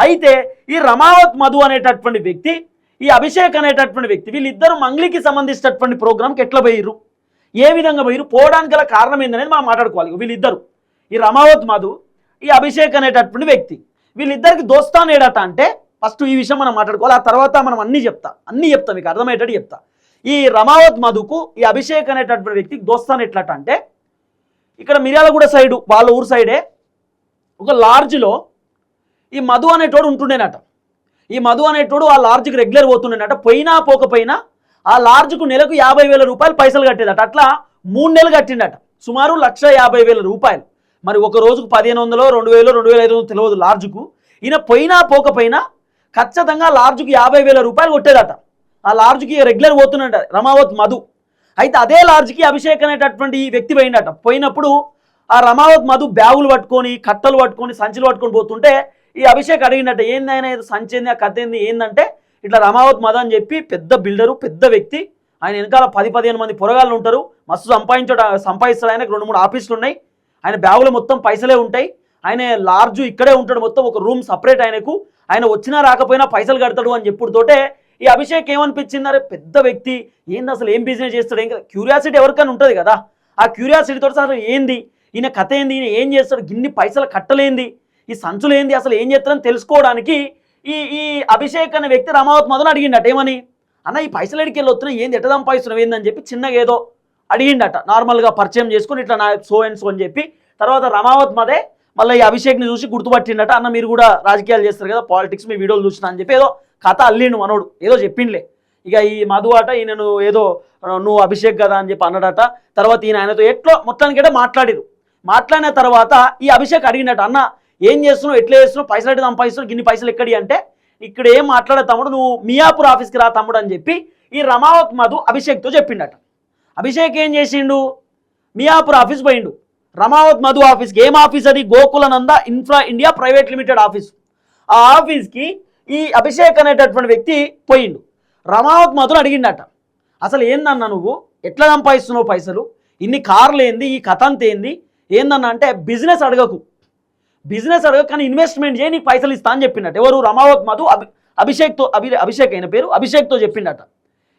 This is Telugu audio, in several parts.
అయితే ఈ రమావత్ మధు అనేటటువంటి వ్యక్తి, ఈ అభిషేక్ అనేటటువంటి వ్యక్తి, వీళ్ళిద్దరు మంగ్లీకి సంబంధించినటువంటి ప్రోగ్రామ్కి ఎట్లా పోయిర్రు, ఏ విధంగా పోయిర్రు, పోవడానికి గల కారణం ఏందనేది మనం మాట్లాడుకోవాలి. వీళ్ళిద్దరు, ఈ రమావత్ మధు, ఈ అభిషేక్ అనేటటువంటి వ్యక్తి, వీళ్ళిద్దరికి దోస్తాన్ ఏడట అంటే ఫస్ట్ ఈ విషయం మనం మాట్లాడుకోవాలి. ఆ తర్వాత మనం అన్నీ చెప్తా మీకు అర్థమయ్యేటట్టు చెప్తా. ఈ రమావత్ మధుకు ఈ అభిషేక్ అనేటటువంటి వ్యక్తికి దోస్తాన్ ఎట్లట అంటే, ఇక్కడ మిర్యాలగూడ సైడు వాళ్ళ ఊరు సైడే ఒక లాడ్జ్లో ఈ మధు అనేటోడు ఉంటుండేనట. ఈ మధు అనేటోడు ఆ లాడ్జ్కి రెగ్యులర్ పోతుండేనట. పోయినా పోకపోయినా ఆ లాడ్జ్కు నెలకు 50,000 రూపాయలు పైసలు కట్టేదట. అట్లా 3 నెలలు కట్టిండట, సుమారు 1,50,000 రూపాయలు. మరి ఒక రోజుకు 1,500, 2,000, 2,500 తెలియదు లాడ్జ్కు. ఈయన పోయినా పోకపోయినా ఖచ్చితంగా లాడ్జ్కి 50,000 రూపాయలు కొట్టేదట. ఆ లాడ్జ్కి రెగ్యులర్ పోతున్నట రమావత్ మధు. అయితే అదే లాడ్జ్కి అభిషేక్ అనేటటువంటి వ్యక్తి పోయిందట. పోయినప్పుడు ఆ రమావత్ మధు బ్యాగులు పట్టుకొని, కట్టలు పట్టుకొని, సంచులు పట్టుకొని పోతుంటే ఈ అభిషేక్ అడిగిందట, ఏందైనా ఏదో సంచి ఏంది, ఆ కథ ఏంది, ఏందంటే ఇట్లా రమావత్ మధు అని చెప్పి పెద్ద బిల్డరు, పెద్ద వ్యక్తి, ఆయన వెనకాల 10-15 మంది పొరగాళ్ళు ఉంటారు, మస్తు సంపాదిస్తాడు. ఆయనకు 2-3 ఆఫీసులు ఉన్నాయి, ఆయన బ్యాగులు మొత్తం పైసలే ఉంటాయి, ఆయన లార్జు ఇక్కడే ఉంటాడు, మొత్తం ఒక రూమ్ సపరేట్ ఆయనకు, ఆయన వచ్చినా రాకపోయినా పైసలు కడతాడు అని చెప్పుడుతోటే ఈ అభిషేక్ ఏమనిపించింది, అరే పెద్ద వ్యక్తి ఏంది అసలు, ఏం బిజినెస్ చేస్తాడు, ఏం కదా, క్యూరియాసిటీ ఎవరికైనా ఉంటుంది కదా. ఆ క్యూరియాసిటీతో అసలు ఏంది ఈయన కథ, ఏంది ఈయన ఏం చేస్తాడు, గిన్ని పైసలు కట్టలేంది, ఈ సంచులు ఏంది, అసలు ఏం చేస్తారని తెలుసుకోవడానికి ఈ అభిషేక్ అనే వ్యక్తి రమావత్ మధుని అడిగిండట. ఏమని, అన్న ఈ పైసలు ఎడికి వెళ్ళి వస్తున్నాయి, ఏంది ఎట్ట సంపాదిస్తున్నావు ఏందని చెప్పి చిన్నగా ఏదో అడిగిండట. నార్మల్గా పరిచయం చేసుకుని ఇట్లా నా సో అండ్ సో అని చెప్పి. తర్వాత రమావత్ మధే మళ్ళీ ఈ అభిషేక్ని చూసి గుర్తుపట్టిండట, అన్న మీరు కూడా రాజకీయాలు చేస్తారు కదా, పాలిటిక్స్, మీ వీడియోలు చూసినా అని చెప్పి ఏదో కథ అల్లిండు మనోడు, ఏదో చెప్పిండ్లే. ఇక ఈ మధు అట ఈయనను ఏదో నువ్వు అభిషేక్ కదా అని చెప్పి అన్నాడట. తర్వాత ఈయన ఆయనతో ఎట్లో మొత్తానికైతే మాట్లాడిరు. మాట్లాడిన తర్వాత ఈ అభిషేక్ అడిగినట్టు, అన్న ఏం చేస్తున్నావు, ఎట్లా చేస్తున్నావు, పైసలు ఎట్లా సంపాదిస్తున్నావు, గిన్ని పైసలు ఎక్కడి అంటే, ఇక్కడ ఏం మాట్లాడే తమ్ముడు, నువ్వు మియాపూర్ ఆఫీస్కి రా తమ్ముడు అని చెప్పి ఈ రమావత్ మధు అభిషేక్తో చెప్పిండట. అభిషేక్ ఏం చేసిండు, మియాపూర్ ఆఫీస్ పోయిండు, రమావత్ మధు ఆఫీస్కి. ఏం ఆఫీస్ అది, Gokulananda infra India private limited office. ఆ ఆఫీస్కి ఈ అభిషేక్ అనేటటువంటి వ్యక్తి పోయిండు. రమావత్ మధుని అడిగిండట, అసలు ఏందన్న నువ్వు ఎట్లా సంపాదిస్తున్నావు పైసలు, ఇన్ని కార్లు ఏంది, ఈ కథ అంత ఏంది, ఏందన్న అంటే బిజినెస్ అడగకు కానీ ఇన్వెస్ట్మెంట్ చేయి, నీకు పైసలు ఇస్తా అని చెప్పిండట. ఎవరు, రమావత్ మధు అభిషేక్ అయిన పేరు అభిషేక్తో చెప్పిండట.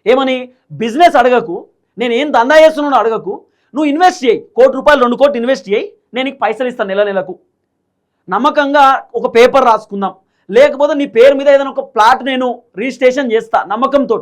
ఏమని, బిజినెస్ అడగకు, నేను ఏం దందా చేస్తున్నాను అడగకు, నువ్వు ఇన్వెస్ట్ చేయి, ₹1 కోటి 2 కోట్లు ఇన్వెస్ట్ చేయి, నేను నీకు పైసలు ఇస్తాను నెలకు, నమ్మకంగా ఒక పేపర్ రాసుకుందాం, లేకపోతే నీ పేరు మీద ఏదైనా ఒక ప్లాట్ నేను రిజిస్ట్రేషన్ చేస్తా నమ్మకంతో.